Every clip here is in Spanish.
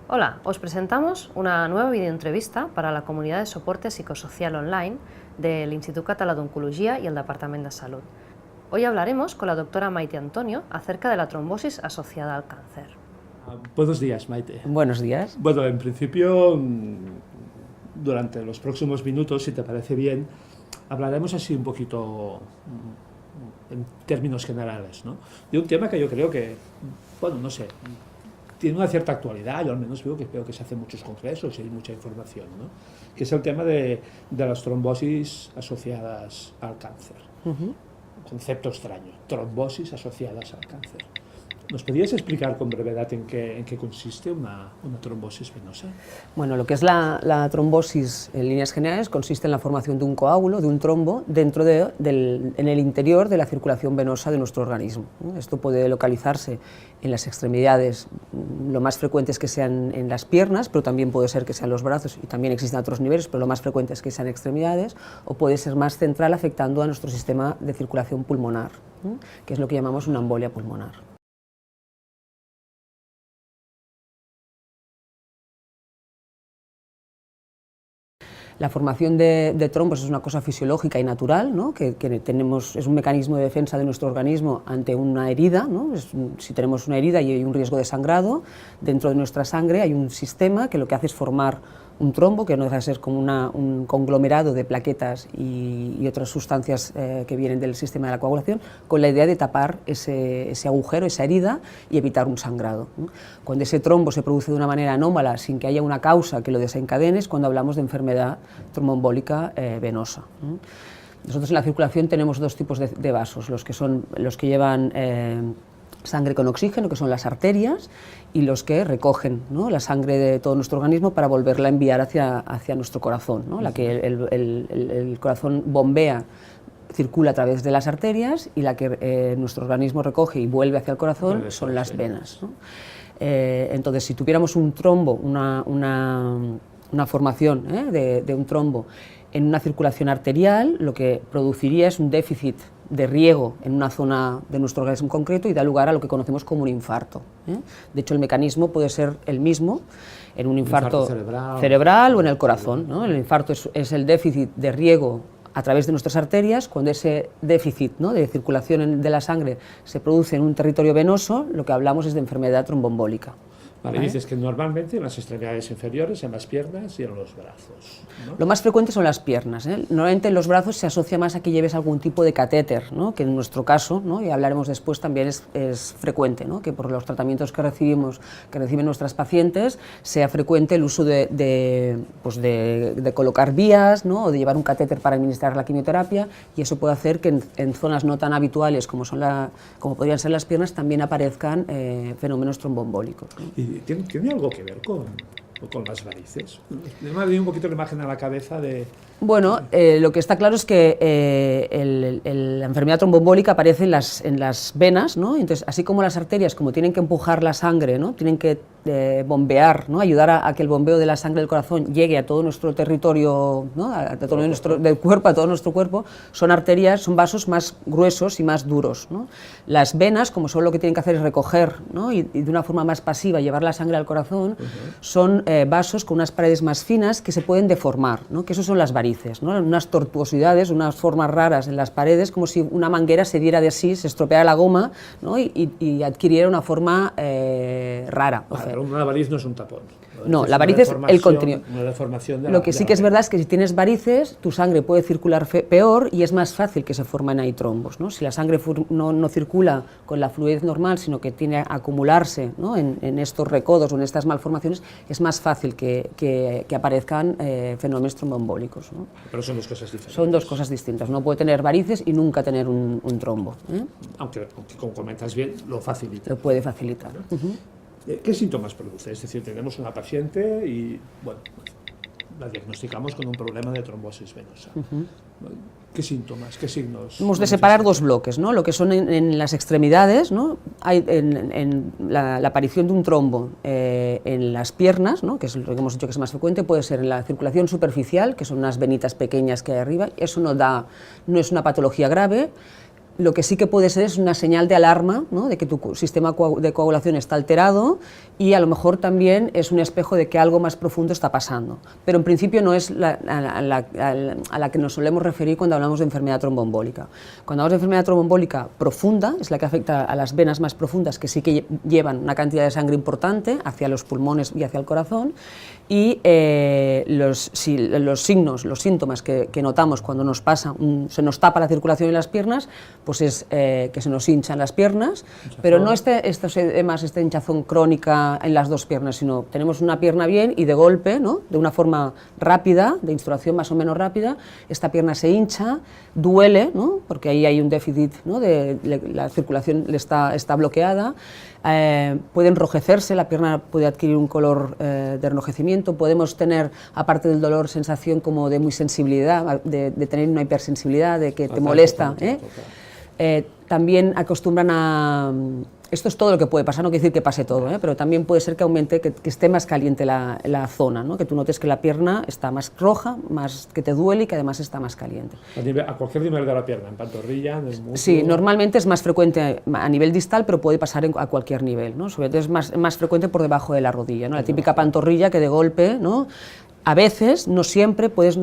Hola, os presentamos una nueva videoentrevista para la comunidad de soporte psicosocial online del Instituto Català d'Oncologia y el Departamento de Salud. Hoy hablaremos con la doctora Maite Antonio acerca de la trombosis asociada al cáncer. Buenos días, Maite. Buenos días. Bueno, en principio, durante los próximos minutos, si te parece bien, hablaremos así un poquito en términos generales, ¿no? De un tema que yo creo que, bueno, no sé, tiene una cierta actualidad. Yo al menos veo que se hacen muchos congresos y hay mucha información, ¿no? Que es el tema de las trombosis asociadas al cáncer. Concepto extraño, trombosis asociadas al cáncer. ¿Nos podrías explicar con brevedad en qué consiste una trombosis venosa? Bueno, lo que es la trombosis en líneas generales consiste en la formación de un coágulo, de un trombo, en el interior de la circulación venosa de nuestro organismo. Esto puede localizarse en las extremidades, lo más frecuente es que sean en las piernas, pero también puede ser que sean los brazos, y también existen otros niveles, pero lo más frecuente es que sean extremidades, o puede ser más central, afectando a nuestro sistema de circulación pulmonar, que es lo que llamamos una embolia pulmonar. La formación de trombos es una cosa fisiológica y natural, ¿no? que es un mecanismo de defensa de nuestro organismo ante una herida, ¿no? Si tenemos una herida y hay un riesgo de sangrado, dentro de nuestra sangre hay un sistema que lo que hace es formar un trombo, que no deja de ser como un conglomerado de plaquetas y otras sustancias que vienen del sistema de la coagulación, con la idea de tapar ese agujero, esa herida, y evitar un sangrado. Cuando ese trombo se produce de una manera anómala, sin que haya una causa que lo desencadene, es cuando hablamos de enfermedad tromboembólica venosa. Nosotros en la circulación tenemos dos tipos de vasos, los que llevan sangre con oxígeno, que son las arterias, y los que recogen, ¿no?, la sangre de todo nuestro organismo para volverla a enviar hacia nuestro corazón, ¿no? La que el corazón bombea, circula a través de las arterias, y la que nuestro organismo recoge y vuelve hacia el corazón son las venas, ¿no? Entonces, si tuviéramos un trombo, una formación de un trombo en una circulación arterial, lo que produciría es un déficit de riego en una zona de nuestro organismo concreto y da lugar a lo que conocemos como un infarto. De hecho, el mecanismo puede ser el mismo en un infarto cerebral o en el corazón, ¿no? El infarto es el déficit de riego a través de nuestras arterias. Cuando ese déficit, ¿no?, de circulación de la sangre se produce en un territorio venoso, lo que hablamos es de enfermedad tromboembólica. Vale, dices que normalmente en las extremidades inferiores, en las piernas y en los brazos, ¿no? Lo más frecuente son las piernas, ¿eh? Normalmente en los brazos se asocia más a que lleves algún tipo de catéter, ¿no?, que en nuestro caso, ¿no?, y hablaremos después, también es frecuente, ¿no?, que por los tratamientos que reciben nuestras pacientes, sea frecuente el uso de colocar vías, ¿no?, o de llevar un catéter para administrar la quimioterapia, y eso puede hacer que en zonas no tan habituales como podrían ser las piernas también aparezcan fenómenos tromboembólicos, ¿no? ¿Tiene algo que ver con las varices? Me ha venido un poquito la imagen a la cabeza de... Bueno, lo que está claro es que la enfermedad tromboembólica aparece en las venas, ¿no? Entonces, así como las arterias, como tienen que empujar la sangre, ¿no?, tienen que bombear, ¿no?, ayudar a que el bombeo de la sangre del corazón llegue a todo nuestro territorio, ¿no?, del cuerpo, a todo nuestro cuerpo, son vasos más gruesos y más duros, ¿no? Las venas, como solo lo que tienen que hacer es recoger, ¿no?, y de una forma más pasiva llevar la sangre al corazón, son vasos con unas paredes más finas que se pueden deformar, ¿no?, que eso son las varices, ¿no?, unas tortuosidades, unas formas raras en las paredes, como si una manguera se diera de sí, se estropeara la goma, ¿no?, y adquiriera una forma rara. Una variz no es un tapón. No, la variz es el contenido. Una deformación de Lo que sí que es verdad es que si tienes varices, tu sangre puede circular peor y es más fácil que se formen ahí trombos, ¿no? Si la sangre no circula con la fluidez normal, sino que tiene a acumularse, ¿no?, en estos recodos o en estas malformaciones, es más fácil que aparezcan fenómenos tromboembólicos, ¿no? Pero son dos cosas diferentes. Son dos cosas distintas. No puede tener varices y nunca tener un trombo, ¿eh? Aunque, como comentas bien, lo facilita. Lo puede facilitar. ¿Qué síntomas produce? Es decir, tenemos una paciente y, bueno, la diagnosticamos con un problema de trombosis venosa. ¿Qué síntomas, qué signos? Hemos de separar dos bloques, ¿no? Lo que son en las extremidades, ¿no? Hay la aparición de un trombo en las piernas, ¿no?, que es lo que hemos dicho que es más frecuente, puede ser en la circulación superficial, que son unas venitas pequeñas que hay arriba. Eso no es una patología grave. lo que sí que puede ser es una señal de alarma, ¿no? De que tu sistema de coagulación está alterado y a lo mejor también es un espejo de que algo más profundo está pasando. Pero en principio no es a la que nos solemos referir cuando hablamos de enfermedad tromboembólica. Cuando hablamos de enfermedad tromboembólica profunda, es la que afecta a las venas más profundas, que sí que llevan una cantidad de sangre importante hacia los pulmones y hacia el corazón, y los signos, los síntomas que notamos cuando nos pasa, se nos tapa la circulación en las piernas, pues es que se nos hinchan las piernas, pero no esta hinchazón crónica en las dos piernas, sino tenemos una pierna bien y de golpe, ¿no? De una forma rápida, de instrucción más o menos rápida, esta pierna se hincha, duele, ¿no? Porque ahí hay un déficit, ¿no? La circulación está bloqueada, puede enrojecerse, la pierna puede adquirir un color de enrojecimiento, podemos tener, aparte del dolor, sensación como de muy sensibilidad, de tener una hipersensibilidad, de que te molesta. También acostumbran a... Esto es todo lo que puede pasar, no quiere decir que pase todo, pero también puede ser que aumente, que esté más caliente la zona, ¿no? Que tú notes que la pierna está más roja, más que te duele y que además está más caliente. A cualquier nivel de la pierna, en pantorrilla, en el muslo... Sí, normalmente es más frecuente a nivel distal, pero puede pasar a cualquier nivel, ¿no? Sobre todo es más frecuente por debajo de la rodilla, ¿no? La típica pantorrilla que de golpe, ¿no? A veces, no siempre, puedes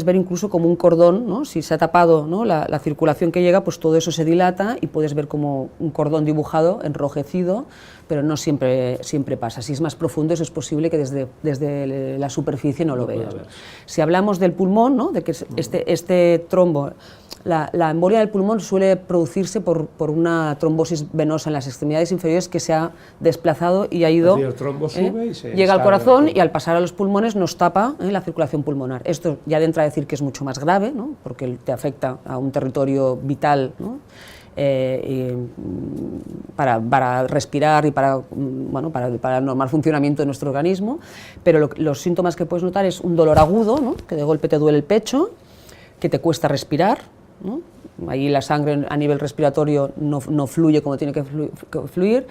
ver incluso como un cordón, ¿no? Si se ha tapado, ¿no? la circulación que llega, pues todo eso se dilata y puedes ver como un cordón dibujado, enrojecido, pero no siempre pasa. Si es más profundo, eso es posible que desde la superficie no lo veas. Si hablamos del pulmón, ¿no? De que este trombo, la embolia del pulmón suele producirse por una trombosis venosa en las extremidades inferiores que se ha desplazado y ha ido, el trombo sube y se llega al corazón y al pasar a los pulmones nos tapa la circulación pulmonar. Esto ya entra a decir que es mucho más grave, ¿no? Porque te afecta a un territorio vital, ¿no? Para respirar y para el normal funcionamiento de nuestro organismo, pero los síntomas que puedes notar es un dolor agudo, ¿no? Que de golpe te duele el pecho, que te cuesta respirar, ¿no? Ahí la sangre a nivel respiratorio no fluye como tiene que fluir.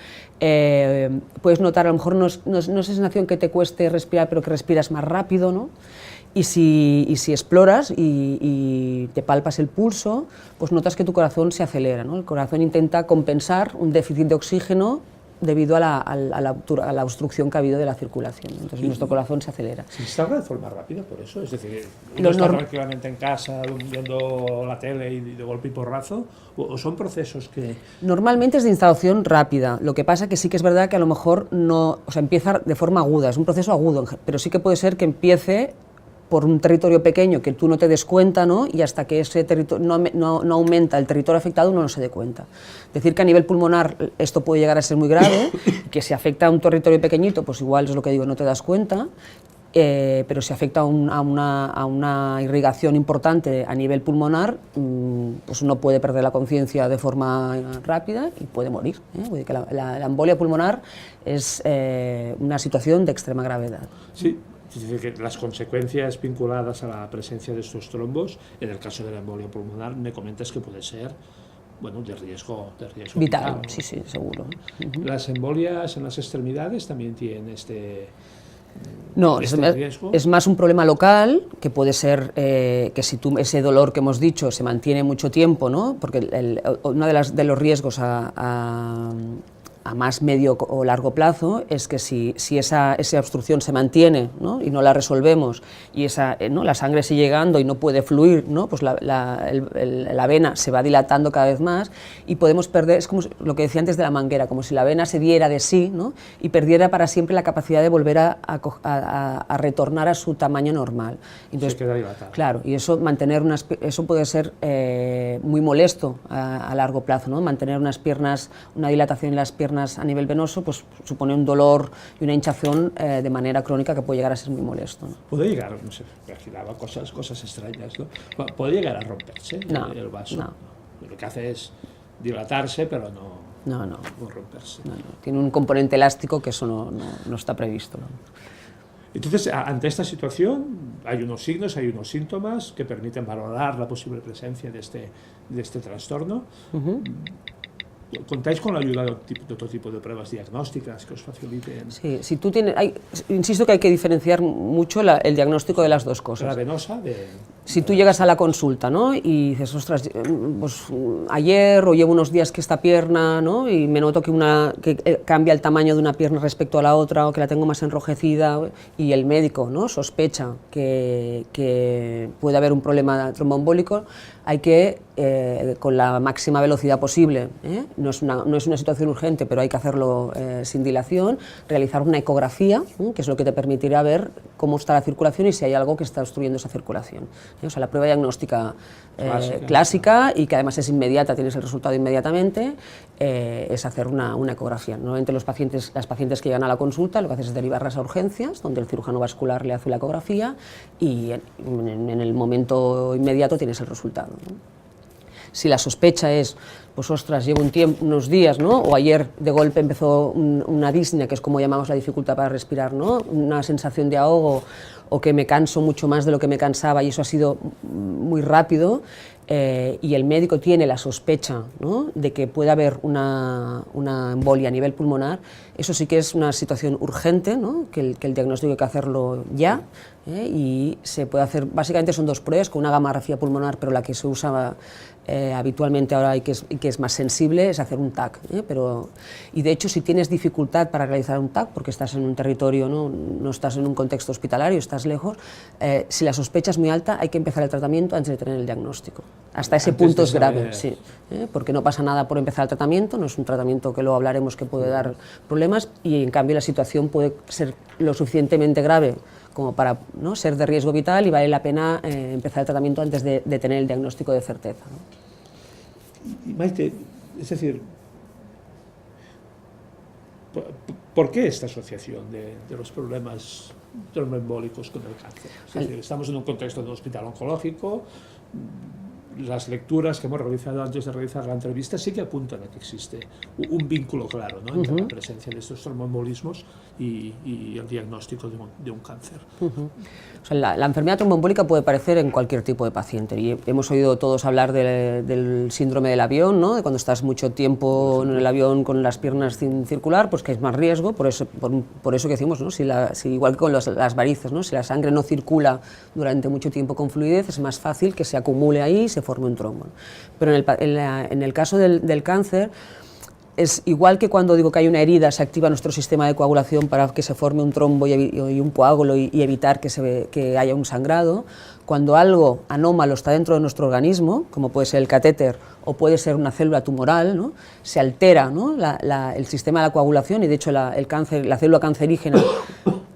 Puedes notar, a lo mejor no es sensación que te cueste respirar, pero que respiras más rápido, ¿no? Y si exploras y te palpas el pulso, pues notas que tu corazón se acelera, ¿no? El corazón intenta compensar un déficit de oxígeno debido a la obstrucción que ha habido de la circulación. Entonces nuestro corazón se acelera. ¿Se instala de forma rápida por eso? Es decir, ¿uno está tranquilamente en casa viendo la tele y de golpe y porrazo? ¿O son procesos que...? Normalmente es de instalación rápida. Lo que pasa que sí que es verdad que a lo mejor no... O sea, empieza de forma aguda, es un proceso agudo, pero sí que puede ser que empiece por un territorio pequeño que tú no te des cuenta, ¿no? Y hasta que ese territorio no aumenta el territorio afectado, uno no se dé cuenta. Decir que a nivel pulmonar esto puede llegar a ser muy grave, que si afecta a un territorio pequeñito, pues igual es lo que digo, no te das cuenta, pero si afecta a una irrigación importante a nivel pulmonar, pues uno puede perder la conciencia de forma rápida y puede morir, ¿eh? Que la embolia pulmonar es una situación de extrema gravedad. Sí. Es decir, que las consecuencias vinculadas a la presencia de estos trombos, en el caso de la embolia pulmonar, me comentas que puede ser, bueno, de riesgo vital, sí, seguro. ¿Las embolias en las extremidades también tienen este riesgo? Es más un problema local, que puede ser que si ese dolor que hemos dicho se mantiene mucho tiempo, ¿no? Porque uno de los riesgos a más medio o largo plazo es que si esa obstrucción se mantiene, ¿no? Y no la resolvemos y la sangre sigue llegando y no puede fluir, ¿no? Pues la vena se va dilatando cada vez más y podemos perder, es como lo que decía antes de la manguera, como si la vena se diera de sí, ¿no? Y perdiera para siempre la capacidad de volver a retornar a su tamaño normal. Entonces, se queda dilatado. Claro, y eso eso puede ser muy molesto a largo plazo, ¿no? Mantener una dilatación en las piernas a nivel venoso, pues supone un dolor y una hinchazón de manera crónica que puede llegar a ser muy molesto, ¿no? Puede llegar, no sé, imaginaba cosas extrañas, ¿no? Puede llegar a romperse el vaso. No. Lo que hace es dilatarse, pero no romperse. No. Tiene un componente elástico que eso no está previsto, ¿no? Entonces, ante esta situación, hay unos signos, hay unos síntomas que permiten valorar la posible presencia de este trastorno. ¿Contáis con la ayuda de otro tipo de pruebas diagnósticas que os faciliten? Sí, si tú insisto que hay que diferenciar mucho el diagnóstico de las dos cosas. La venosa Si tú llegas a la consulta, ¿no?, y dices, ostras, pues ayer o llevo unos días que esta pierna, ¿no?, y me noto que cambia el tamaño de una pierna respecto a la otra o que la tengo más enrojecida, y el médico, ¿no?, sospecha que puede haber un problema tromboembólico, hay que, con la máxima velocidad posible, no es una situación urgente, pero hay que hacerlo sin dilación, realizar una ecografía, que es lo que te permitirá ver cómo está la circulación y si hay algo que está obstruyendo esa circulación. O sea, la prueba diagnóstica clásica y que además es inmediata, tienes el resultado inmediatamente, es hacer una ecografía. Normalmente las pacientes que llegan a la consulta lo que haces es derivarlas a urgencias, donde el cirujano vascular le hace la ecografía y en el momento inmediato tienes el resultado, ¿no? Si la sospecha es, pues ostras, llevo unos días, ¿no?, o ayer de golpe empezó una disnea, que es como llamamos la dificultad para respirar, ¿no?, una sensación de ahogo, o que me canso mucho más de lo que me cansaba y eso ha sido muy rápido, y el médico tiene la sospecha, ¿no?, de que puede haber una embolia a nivel pulmonar, eso sí que es una situación urgente, ¿no?, que el diagnóstico hay que hacerlo ya, y se puede hacer, básicamente son dos pruebas, con una gamografía pulmonar, pero la que se usa habitualmente ahora y que es más sensible es hacer un TAC, y de hecho si tienes dificultad para realizar un TAC, porque estás en un territorio, no estás en un contexto hospitalario, estás lejos, si la sospecha es muy alta hay que empezar el tratamiento antes de tener el diagnóstico. Hasta ese punto es grave, sí, porque no pasa nada por empezar el tratamiento, no es un tratamiento que luego hablaremos que puede dar problemas, y en cambio la situación puede ser lo suficientemente grave como para, ¿no?, ser de riesgo vital, y vale la pena empezar el tratamiento antes de tener el diagnóstico de certeza, ¿no? Y Maite, es decir, ¿por qué esta asociación de los problemas tromboembólicos con el cáncer? Es decir, estamos en un contexto de un hospital oncológico, las lecturas que hemos realizado antes de realizar la entrevista sí que apuntan a que existe un vínculo claro, ¿no?, entre la presencia de estos tromboembolismos y el diagnóstico de un cáncer. O sea, la enfermedad tromboembólica puede aparecer en cualquier tipo de paciente, y hemos oído todos hablar del síndrome del avión, ¿no?, de cuando estás mucho tiempo en el avión con las piernas sin circular, pues que es más riesgo, por eso que decimos, ¿no?, si igual que con las varices, ¿no?, si la sangre no circula durante mucho tiempo con fluidez, es más fácil que se acumule ahí, se forme un trombo. Pero en el caso del cáncer, es igual que cuando digo que hay una herida, se activa nuestro sistema de coagulación para que se forme un trombo y un coágulo y evitar que haya un sangrado. Cuando algo anómalo está dentro de nuestro organismo, como puede ser el catéter o puede ser una célula tumoral, ¿no?, se altera, ¿no?, el sistema de la coagulación, y de hecho la célula cancerígena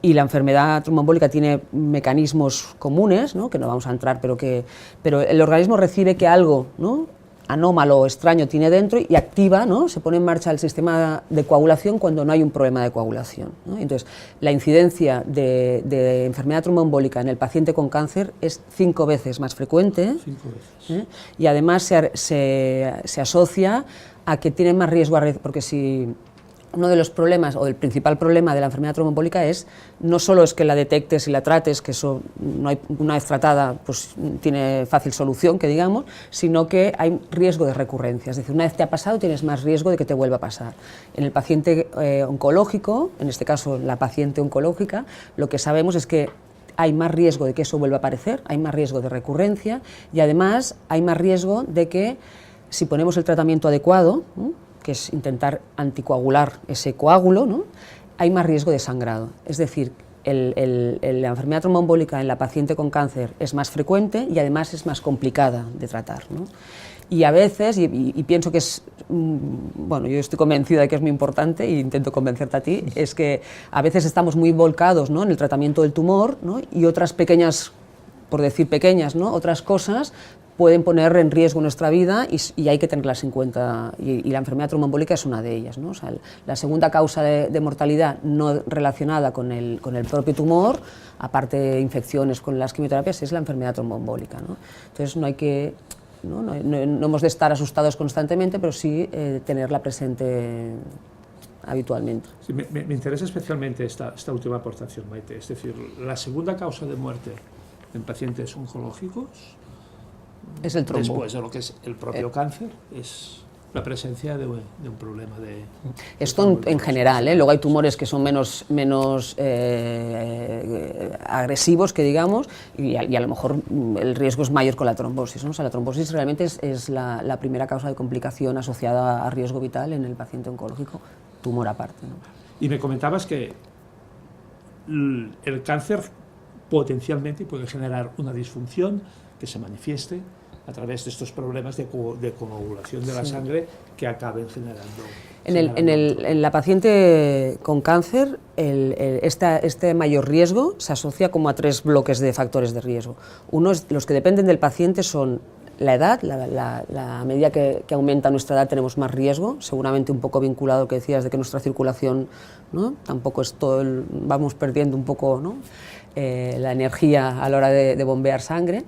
y la enfermedad tromboembólica tiene mecanismos comunes, ¿no?, que no vamos a entrar, pero el organismo recibe que algo, ¿no?, anómalo o extraño tiene dentro y activa, ¿no?, se pone en marcha el sistema de coagulación cuando no hay un problema de coagulación, ¿no? Entonces, la incidencia de enfermedad tromboembólica en el paciente con cáncer es 5 veces más frecuente, 5 veces. Y además se asocia a que tienen más riesgo, porque si uno de los problemas, o el principal problema de la enfermedad tromboembólica es, no solo es que la detectes y la trates, que eso una vez tratada pues tiene fácil solución, que digamos, sino que hay riesgo de recurrencia, es decir, una vez te ha pasado tienes más riesgo de que te vuelva a pasar. En el paciente oncológico, en este caso la paciente oncológica, lo que sabemos es que hay más riesgo de que eso vuelva a aparecer, hay más riesgo de recurrencia, y además hay más riesgo de que, si ponemos el tratamiento adecuado, ¿no?, que es intentar anticoagular ese coágulo, ¿no?, hay más riesgo de sangrado. Es decir, la enfermedad tromboembólica en la paciente con cáncer es más frecuente y además es más complicada de tratar, ¿no? Y a veces, y pienso que es, bueno, yo estoy convencida de que es muy importante e intento convencerte a ti, es que a veces estamos muy volcados, ¿no?, en el tratamiento del tumor, ¿no?, y otras pequeñas, por decir pequeñas, ¿no?, otras cosas pueden poner en riesgo nuestra vida y hay que tenerlas en cuenta, y la enfermedad tromboembólica es una de ellas, ¿no? O sea, la segunda causa de mortalidad no relacionada con el propio tumor, aparte de infecciones con las quimioterapias, es la enfermedad tromboembólica, ¿no? Entonces no hemos de estar asustados constantemente, pero sí tenerla presente habitualmente. Sí, me interesa especialmente esta última aportación, Maite, es decir, la segunda causa de muerte en pacientes oncológicos es el trombo. Después de lo que es el propio cáncer, la presencia de un problema de... Esto en general, ¿eh? Luego hay tumores que son menos agresivos, que digamos, y a lo mejor el riesgo es mayor con la trombosis, ¿no? O sea, la trombosis realmente es la primera causa de complicación asociada a riesgo vital en el paciente oncológico, tumor aparte, ¿no? Y me comentabas que el cáncer potencialmente puede generar una disfunción que se manifieste a través de estos problemas de coagulación de la sangre que acaben generando... En la paciente con cáncer, este mayor riesgo se asocia como a 3 bloques de factores de riesgo. Uno es, los que dependen del paciente son la edad, a medida que aumenta nuestra edad tenemos más riesgo, seguramente un poco vinculado a lo que decías de que nuestra circulación, ¿no? Tampoco es todo, vamos perdiendo un poco, ¿no? La energía a la hora de bombear sangre.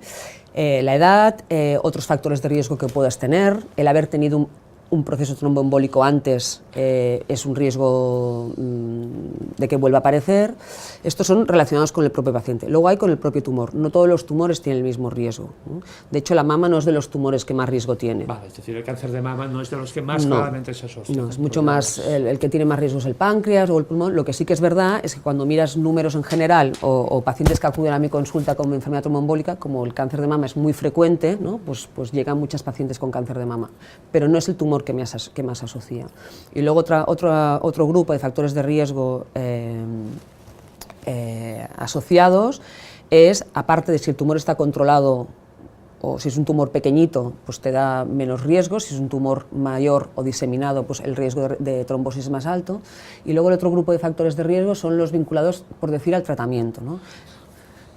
La edad, otros factores de riesgo que puedas tener, el haber tenido un proceso tromboembólico antes es un riesgo de que vuelva a aparecer. Estos son relacionados con el propio paciente. Luego hay con el propio tumor. No todos los tumores tienen el mismo riesgo, ¿no? De hecho, la mama no es de los tumores que más riesgo tiene. Vale, es decir, el cáncer de mama no es de los que más claramente se asocia. No, es mucho más, el que tiene más riesgo es el páncreas o el pulmón. Lo que sí que es verdad es que cuando miras números en general o pacientes que acuden a mi consulta con enfermedad tromboembólica, como el cáncer de mama es muy frecuente, ¿no? Pues llegan muchas pacientes con cáncer de mama, pero no es el tumor que más asocia. Y luego otro grupo de factores de riesgo asociados es, aparte de si el tumor está controlado o si es un tumor pequeñito, pues te da menos riesgo, si es un tumor mayor o diseminado, pues el riesgo de trombosis es más alto. Y luego el otro grupo de factores de riesgo son los vinculados, por decir, al tratamiento, ¿no?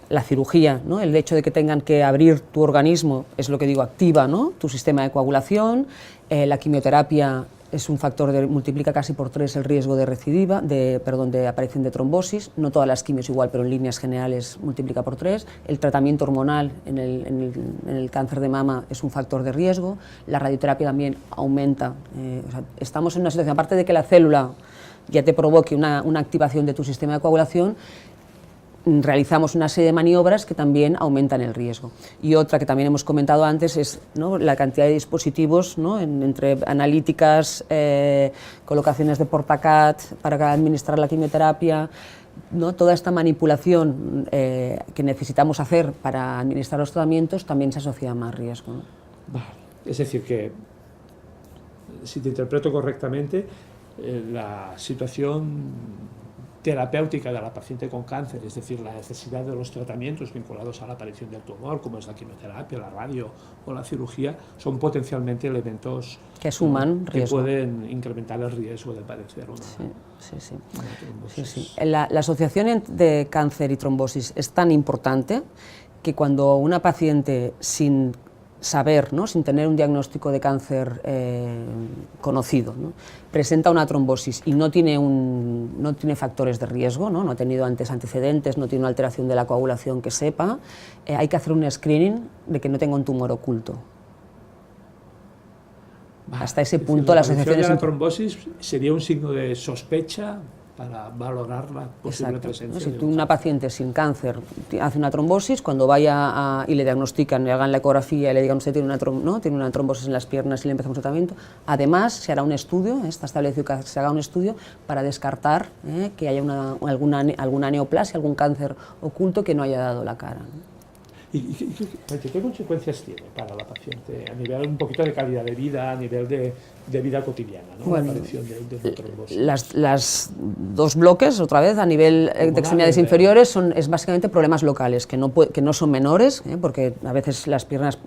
La cirugía, ¿no? El hecho de que tengan que abrir tu organismo es lo que digo, activa, ¿no? Tu sistema de coagulación. La quimioterapia es un factor multiplica casi por 3 el riesgo de recidiva, de aparición de trombosis. No todas las quimios igual, pero en líneas generales multiplica por 3. El tratamiento hormonal en el cáncer de mama es un factor de riesgo. La radioterapia también aumenta. O sea, estamos en una situación, aparte de que la célula ya te provoque una activación de tu sistema de coagulación, realizamos una serie de maniobras que también aumentan el riesgo. Y otra que también hemos comentado antes es, ¿no?, la cantidad de dispositivos, ¿no?, entre analíticas, colocaciones de portacat para administrar la quimioterapia, ¿no? Toda esta manipulación que necesitamos hacer para administrar los tratamientos también se asocia a más riesgo, ¿no? Vale. Es decir, que si te interpreto correctamente, la situación terapéutica de la paciente con cáncer, es decir, la necesidad de los tratamientos vinculados a la aparición del tumor, como es la quimioterapia, la radio o la cirugía, son potencialmente elementos que suman riesgo, que pueden incrementar el riesgo de padecer una trombosis. Sí. La asociación de cáncer y trombosis es tan importante que cuando una paciente sin saber, ¿no?, sin tener un diagnóstico de cáncer conocido, ¿no?, presenta una trombosis y no tiene factores de riesgo, ¿no?, no ha tenido antes antecedentes, no tiene una alteración de la coagulación que sepa, hay que hacer un screening de que no tenga un tumor oculto. Hasta ese punto la asociación de la trombosis sería un signo de sospecha para valorar la posible presencia. Si una paciente sin cáncer hace una trombosis, cuando vaya y le diagnostican, le hagan la ecografía y le digan usted tiene una trombosis en las piernas y le empezamos tratamiento, además se hará un estudio, está establecido que se haga un estudio para descartar que haya alguna neoplasia, algún cáncer oculto que no haya dado la cara, ¿no? ¿Y qué consecuencias tiene para la paciente a nivel un poquito de calidad de vida, a nivel de vida cotidiana, ¿no? Bueno, la aparición de una trombosis? Las 2 bloques, otra vez, a nivel de extremidades inferiores, es básicamente problemas locales, que no son menores, porque a veces las piernas,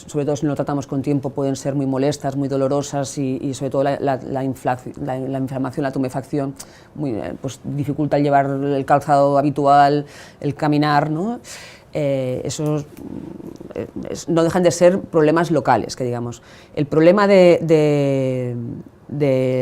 sobre todo si no lo tratamos con tiempo, pueden ser muy molestas, muy dolorosas y sobre todo la inflamación, la tumefacción, pues dificulta el llevar el calzado habitual, el caminar, ¿no? Esos no dejan de ser problemas locales, que digamos. El problema de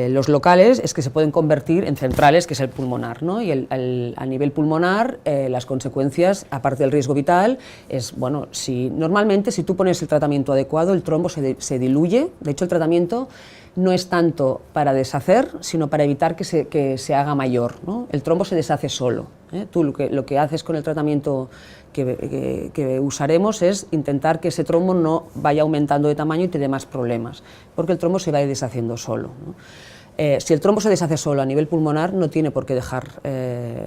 los locales es que se pueden convertir en centrales, que es el pulmonar, ¿no? Y a nivel pulmonar, las consecuencias, aparte del riesgo vital, es, bueno, normalmente si tú pones el tratamiento adecuado, el trombo se diluye. De hecho, el tratamiento no es tanto para deshacer, sino para evitar que se haga mayor, ¿no? El trombo se deshace solo. Tú lo que haces con el tratamiento que usaremos es intentar que ese trombo no vaya aumentando de tamaño y te dé más problemas, porque el trombo se va a ir deshaciendo solo, ¿no? Si el trombo se deshace solo a nivel pulmonar, no tiene por qué dejar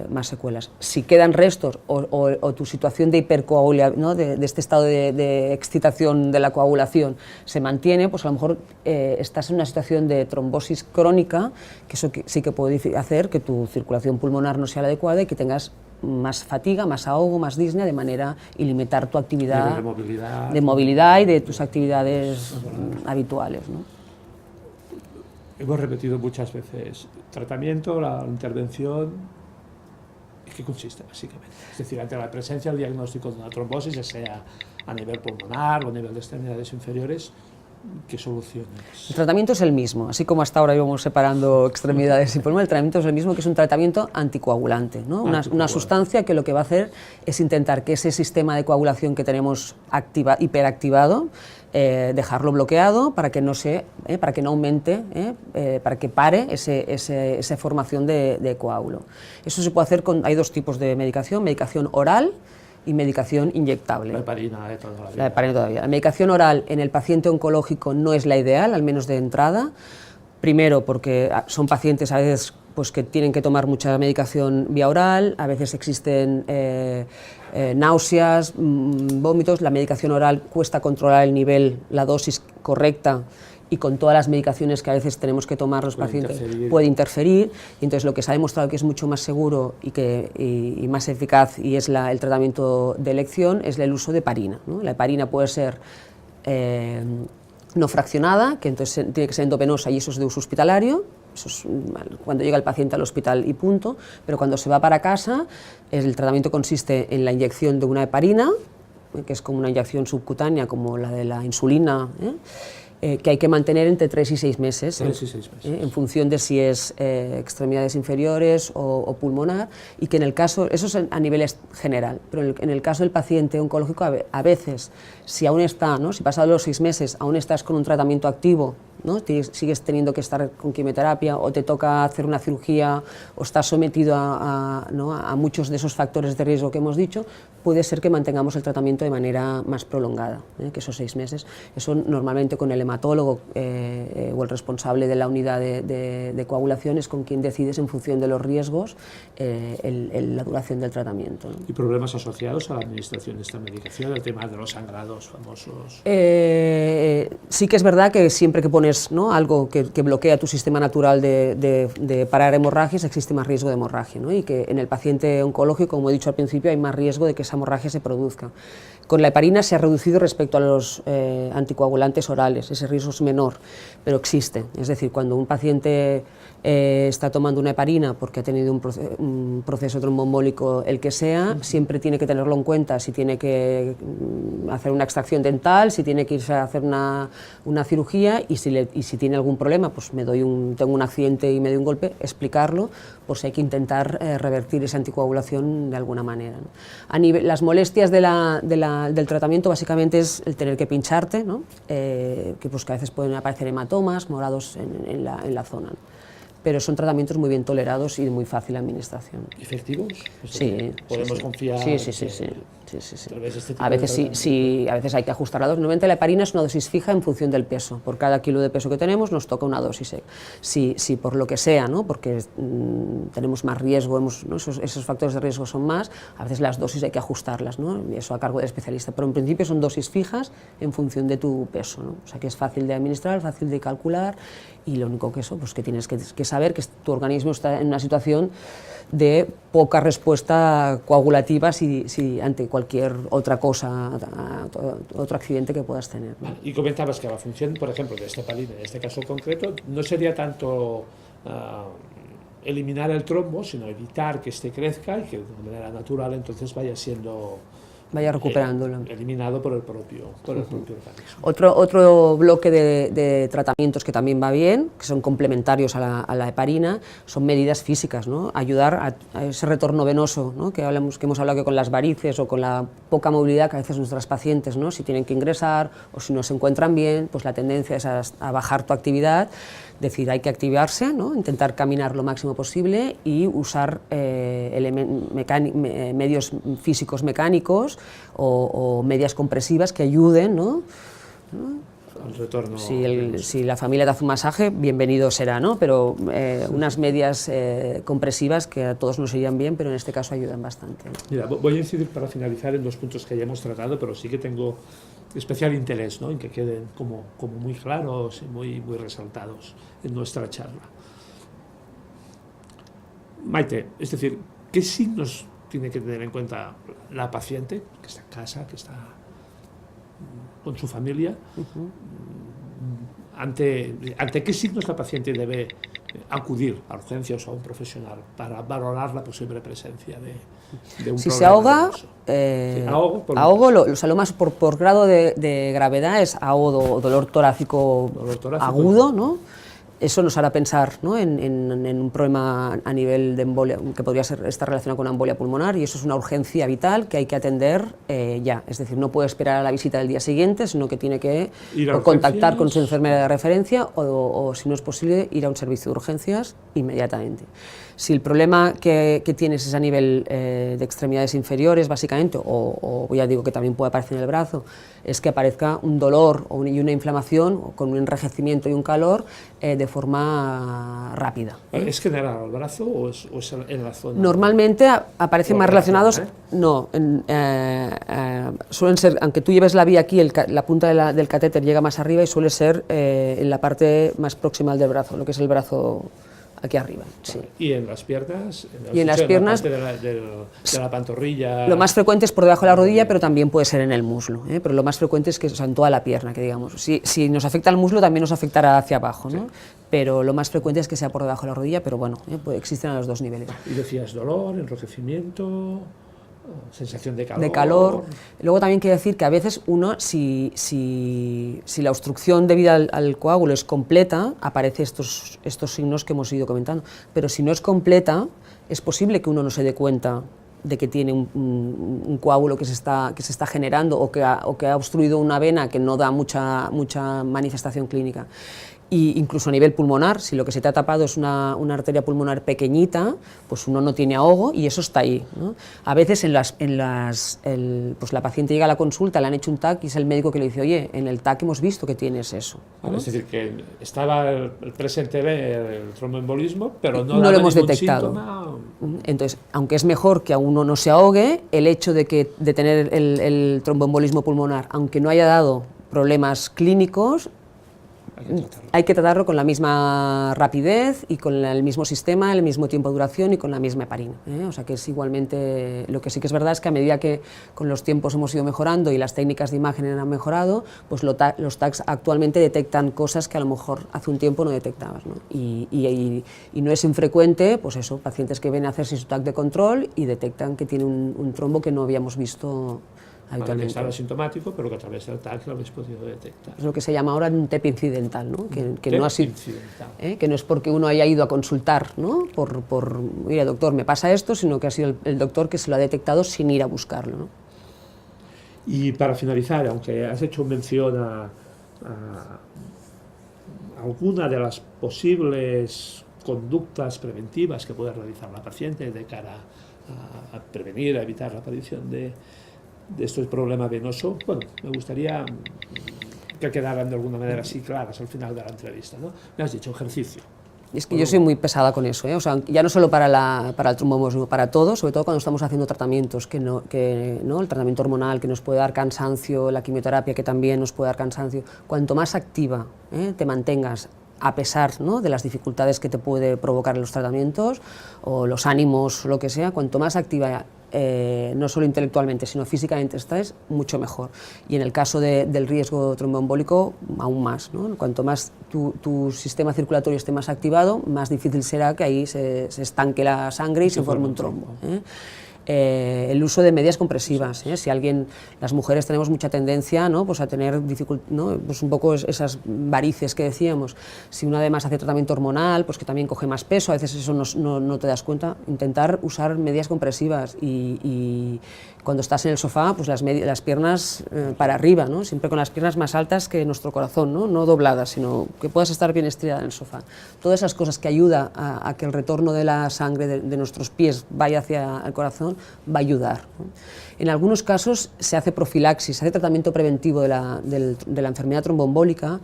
más secuelas. Si quedan restos o tu situación de hipercoagulación, ¿no? de este estado de excitación de la coagulación se mantiene, pues a lo mejor estás en una situación de trombosis crónica, que eso sí que puede hacer que tu circulación pulmonar no sea la adecuada y que tengas más fatiga, más ahogo, más disnea, de manera y limitar tu actividad de movilidad y de tus actividades habituales, ¿no? Hemos repetido muchas veces, tratamiento, la intervención, ¿en qué consiste básicamente? Es decir, ante la presencia del diagnóstico de una trombosis, ya sea a nivel pulmonar o a nivel de extremidades inferiores, ¿qué soluciones? El tratamiento es el mismo, así como hasta ahora íbamos separando extremidades y pulmón, el tratamiento es el mismo, que es un tratamiento anticoagulante, ¿no? Una sustancia que lo que va a hacer es intentar que ese sistema de coagulación que tenemos hiperactivado, dejarlo bloqueado para que no aumente, para que pare esa formación de coágulo. Eso se puede hacer hay dos tipos de medicación oral y medicación inyectable. La heparina de toda la vida. La heparina todavía. La medicación oral en el paciente oncológico no es la ideal, al menos de entrada. Primero, porque son pacientes a veces pues, que tienen que tomar mucha medicación vía oral, a veces existen náuseas, vómitos. La medicación oral cuesta controlar el nivel, la dosis correcta, y con todas las medicaciones que a veces tenemos que tomar los pacientes puede interferir, y entonces lo que se ha demostrado que es mucho más seguro y más eficaz, y es el tratamiento de elección, es el uso de heparina, ¿no? La heparina puede ser no fraccionada, que entonces tiene que ser endovenosa, y eso es de uso hospitalario, eso es cuando llega el paciente al hospital y punto, pero cuando se va para casa el tratamiento consiste en la inyección de una heparina, que es como una inyección subcutánea como la de la insulina, que hay que mantener entre 3 y 6 meses, 3 y 6 meses. En función de si es extremidades inferiores o pulmonar, y que en el caso, eso es a nivel general, pero en el caso del paciente oncológico a veces, si aún está, ¿no? Si pasados los 6 meses aún estás con un tratamiento activo, ¿no? Sigues teniendo que estar con quimioterapia, o te toca hacer una cirugía, o estás sometido a muchos de esos factores de riesgo que hemos dicho, puede ser que mantengamos el tratamiento de manera más prolongada, que esos 6 meses. Eso normalmente con el hematólogo o el responsable de la unidad de coagulación es con quien decides en función de los riesgos la duración del tratamiento, ¿no? ¿Y problemas asociados a la administración de esta medicación, el tema de los sangrados famosos? Sí que es verdad que siempre que pones, ¿no? algo que bloquea tu sistema natural de parar hemorragias, existe más riesgo de hemorragia, ¿no? Y que en el paciente oncológico, como he dicho al principio, hay más riesgo de que esa hemorragia se produzca. Con la heparina se ha reducido respecto a los anticoagulantes orales, ese riesgo es menor, pero existe. Es decir, cuando un paciente está tomando una heparina porque ha tenido un proceso tromboembólico, el que sea, siempre tiene que tenerlo en cuenta, si tiene que hacer una extracción dental, si tiene que irse a hacer una cirugía, y si tiene algún problema, pues tengo un accidente y me doy un golpe, explicarlo, por si hay que intentar revertir esa anticoagulación de alguna manera, ¿no? Las molestias del tratamiento básicamente es el tener que pincharte, ¿no? Que a veces pueden aparecer hematomas morados en la zona, ¿no? Pero son tratamientos muy bien tolerados y de muy fácil administración. ¿Efectivos? Sí. ¿Podemos confiar? Sí. A veces hay que ajustar la dosis. Normalmente la heparina es una dosis fija en función del peso. Por cada kilo de peso que tenemos nos toca una dosis. Si por lo que sea, ¿no? Porque tenemos más riesgo, ¿no? esos factores de riesgo son más, a veces las dosis hay que ajustarlas, ¿no? Y eso a cargo del especialista. Pero en principio son dosis fijas en función de tu peso, ¿no? O sea que es fácil de administrar, fácil de calcular, y lo único que que tienes que saber que tu organismo está en una situación de poca respuesta coagulativa si ante cualquier otra cosa, otro accidente que puedas tener, ¿no? Y comentabas que la función, por ejemplo, de esta heparina, en este caso concreto, no sería tanto eliminar el trombo, sino evitar que este crezca y que de manera natural entonces vaya recuperándolo. Eliminado por el propio organismo. Otro bloque de tratamientos que también va bien, que son complementarios a la heparina, son medidas físicas, ¿no? Ayudar a ese retorno venoso, ¿no? que hemos hablado que con las varices o con la poca movilidad que a veces nuestras pacientes, ¿no? Si tienen que ingresar o si no se encuentran bien, pues la tendencia es a bajar tu actividad. decir, hay que activarse, ¿no? Intentar caminar lo máximo posible y usar medios físicos mecánicos o medias compresivas que ayuden, ¿no? Al retorno. Si la familia te hace un masaje, bienvenido será, ¿no? Pero unas medias compresivas que a todos nos irían bien, pero en este caso ayudan bastante, ¿no? Mira, voy a incidir para finalizar en dos puntos que ya hemos tratado, pero sí que tengo especial interés, ¿no?, en que queden como muy claros y muy resaltados en nuestra charla. Maite, es decir, ¿qué signos tiene que tener en cuenta la paciente que está en casa, que está con su familia? ¿Ante qué signos la paciente debe acudir a urgencias o a un profesional para valorar la posible presencia de un si problema? Se ahoga, ahogo, lo más por grado de gravedad es ahogo o dolor torácico agudo, ¿no? Eso nos hará pensar, ¿no?, en un problema a nivel de embolia, que podría estar relacionado con una embolia pulmonar, y eso es una urgencia vital que hay que atender ya. Es decir, no puede esperar a la visita del día siguiente, sino que tiene que contactar con su enfermera de referencia o, si no es posible, ir a un servicio de urgencias inmediatamente. Si el problema que tienes es a nivel de extremidades inferiores, básicamente, o ya digo que también puede aparecer en el brazo, es que aparezca un dolor y una inflamación con un enrojecimiento y un calor de forma rápida. ¿Es general al brazo o es en la zona? Normalmente aparecen más relacionados, no, suelen ser, aunque tú lleves la vía aquí, la punta del catéter llega más arriba y suele ser en la parte más proximal del brazo, lo que es el brazo aquí arriba. Sí. ¿Y en las piernas? Y en las piernas, de la pantorrilla. Lo más frecuente es por debajo de la rodilla, pero también puede ser en el muslo, pero lo más frecuente es que, o sea, en toda la pierna, que digamos. Si nos afecta el muslo, también nos afectará hacia abajo, ¿no? Sí. Pero lo más frecuente es que sea por debajo de la rodilla, pero bueno, existen a los dos niveles. Y decías dolor, enrojecimiento, sensación de calor. De calor. Luego también quiero decir que a veces uno, si la obstrucción debida al coágulo es completa, aparecen estos signos que hemos ido comentando. Pero si no es completa, es posible que uno no se dé cuenta de que tiene un coágulo que se está generando o que ha obstruido una vena que no da mucha manifestación clínica. Y incluso a nivel pulmonar, si lo que se te ha tapado es una arteria pulmonar pequeñita, pues uno no tiene ahogo y eso está ahí, ¿no? A veces pues la paciente llega a la consulta, le han hecho un TAC y es el médico que le dice, oye, en el TAC hemos visto que tienes eso, ¿no? Vale, es decir, que estaba presente el tromboembolismo, pero no lo hemos detectado. Síntoma. Entonces, aunque es mejor que a uno no se ahogue, el hecho de tener el tromboembolismo pulmonar, aunque no haya dado problemas clínicos, hay que tratarlo con la misma rapidez y con el mismo sistema, el mismo tiempo de duración y con la misma heparina, ¿eh? O sea que es igualmente, lo que sí que es verdad es que a medida que con los tiempos hemos ido mejorando y las técnicas de imagen han mejorado, pues los TACs actualmente detectan cosas que a lo mejor hace un tiempo no detectabas, ¿no? Y no es infrecuente, pues eso, pacientes que vienen a hacerse su TAC de control y detectan que tiene un trombo que no habíamos visto habitualmente. Estaba asintomático, pero que a través del TAC lo habéis podido detectar. Es lo que se llama ahora un TEP incidental, ¿no? Que no incidental. No es porque uno haya ido a consultar, ¿no? Mira, doctor, me pasa esto, sino que ha sido el doctor que se lo ha detectado sin ir a buscarlo, ¿no? Y para finalizar, aunque has hecho mención a alguna de las posibles conductas preventivas que puede realizar la paciente de cara a prevenir, a evitar la aparición de este problema venoso, bueno, me gustaría que quedaran de alguna manera así claras al final de la entrevista, ¿no? Me has dicho ejercicio. Es que yo soy muy pesada con eso, ¿eh? O sea, ya no solo para el tromboembolismo, para todo, sobre todo cuando estamos haciendo tratamientos, ¿no? El tratamiento hormonal que nos puede dar cansancio, la quimioterapia que también nos puede dar cansancio. Cuanto más activa te mantengas, a pesar, ¿no?, de las dificultades que te puede provocar los tratamientos o los ánimos o lo que sea, cuanto más activa no solo intelectualmente, sino físicamente estés, mucho mejor. Y en el caso del riesgo tromboembólico, aún más, ¿no? Cuanto más tu sistema circulatorio esté más activado, más difícil será que ahí se estanque la sangre y se forme un trombo, ¿eh? el uso de medias compresivas. Si las mujeres tenemos mucha tendencia, ¿no?, pues a tener ¿no?, pues un poco esas varices que decíamos. Si una además hace tratamiento hormonal, pues que también coge más peso, a veces eso no te das cuenta. Intentar usar medias compresivas y cuando estás en el sofá, pues las piernas para arriba, ¿no?, siempre con las piernas más altas que nuestro corazón, no dobladas, sino que puedas estar bien estirada en el sofá. Todas esas cosas que ayudan a que el retorno de la sangre de nuestros pies vaya hacia el corazón, va a ayudar, ¿no? En algunos casos se hace profilaxis, se hace tratamiento preventivo de la enfermedad tromboembólica,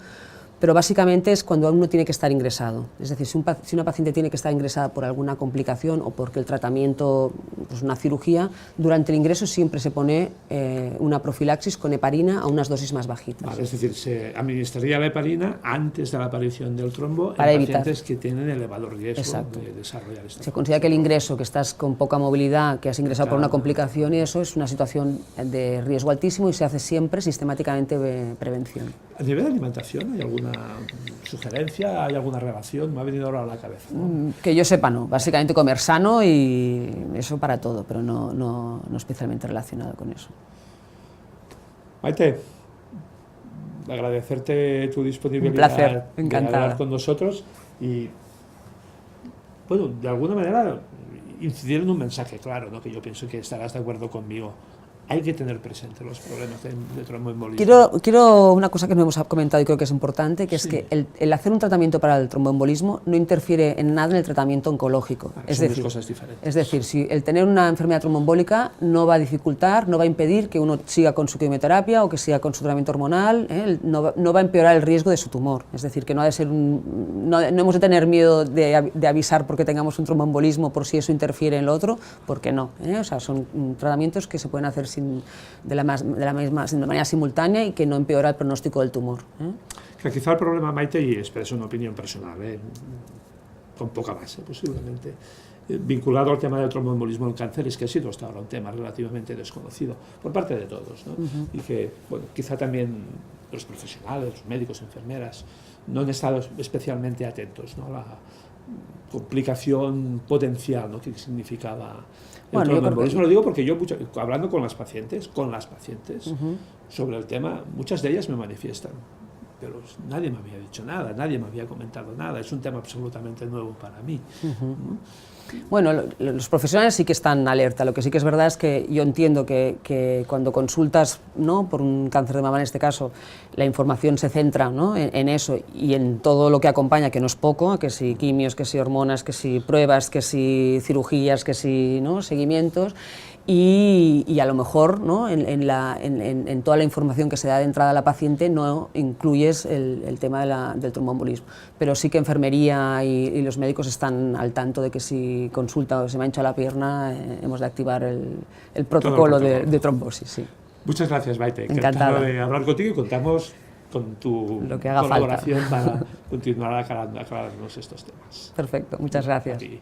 pero básicamente es cuando uno tiene que estar ingresado. Es decir, si una paciente tiene que estar ingresada por alguna complicación o porque el tratamiento, pues una cirugía, durante el ingreso siempre se pone una profilaxis con heparina a unas dosis más bajitas. Vale, es decir, se administraría la heparina antes de la aparición del trombo para en evitar pacientes que tienen elevado riesgo Exacto. de desarrollar esta. Se considera que el ingreso, que estás con poca movilidad, que has ingresado Claro. por una complicación y eso es una situación de riesgo altísimo y se hace siempre sistemáticamente prevención. A nivel de alimentación, ¿hay alguna sugerencia? ¿Hay alguna relación? Me ha venido ahora a la cabeza, ¿no? Que yo sepa, no. Básicamente comer sano y eso para todo, pero no especialmente relacionado con eso. Maite, agradecerte tu disponibilidad. Un placer, de encantada. hablar con nosotros y, bueno, de alguna manera incidir en un mensaje claro, ¿no?, que yo pienso que estarás de acuerdo conmigo. Hay que tener presente los problemas de tromboembolismo. Quiero una cosa que no hemos comentado y creo que es importante, que es Sí. que el hacer un tratamiento para el tromboembolismo no interfiere en nada en el tratamiento oncológico. Son dos cosas diferentes. Es decir, si el tener una enfermedad tromboembólica no va a dificultar, no va a impedir que uno siga con su quimioterapia o que siga con su tratamiento hormonal, no va a empeorar el riesgo de su tumor. Es decir, que no ha de ser no hemos de tener miedo de avisar porque tengamos un tromboembolismo por si eso interfiere en lo otro, porque no. O sea, son tratamientos que se pueden hacer de la manera simultánea y que no empeora el pronóstico del tumor. Que quizá el problema, Maite, y es una opinión personal, con poca base posiblemente, vinculado al tema del tromboembolismo en cáncer, es que ha sido hasta ahora un tema relativamente desconocido por parte de todos, ¿no? Y que, bueno, quizá también los profesionales, los médicos, enfermeras, no han estado especialmente atentos, ¿no?, a la complicación potencial, ¿no?, que significaba el tromboembolismo. Lo digo porque yo, hablando con las pacientes, sobre el tema, muchas de ellas me manifiestan, pero nadie me había dicho nada, nadie me había comentado nada, es un tema absolutamente nuevo para mí. Bueno, los profesionales sí que están alerta. Lo que sí que es verdad es que yo entiendo que cuando consultas, ¿no?, por un cáncer de mama en este caso, la información se centra, ¿no?, en eso y en todo lo que acompaña, que no es poco, que si quimios, que si hormonas, que si pruebas, que si cirugías, que si, ¿no?, seguimientos. Y a lo mejor, ¿no?, en toda la información que se da de entrada a la paciente no incluyes el tema del tromboembolismo, pero sí que enfermería y los médicos están al tanto de que si consulta o se mancha la pierna hemos de activar el protocolo de trombosis. Sí. Muchas gracias, Maite. Encantada de hablar contigo y contamos con tu lo que haga colaboración para continuar aclarándonos estos temas. Perfecto, muchas gracias. A ti.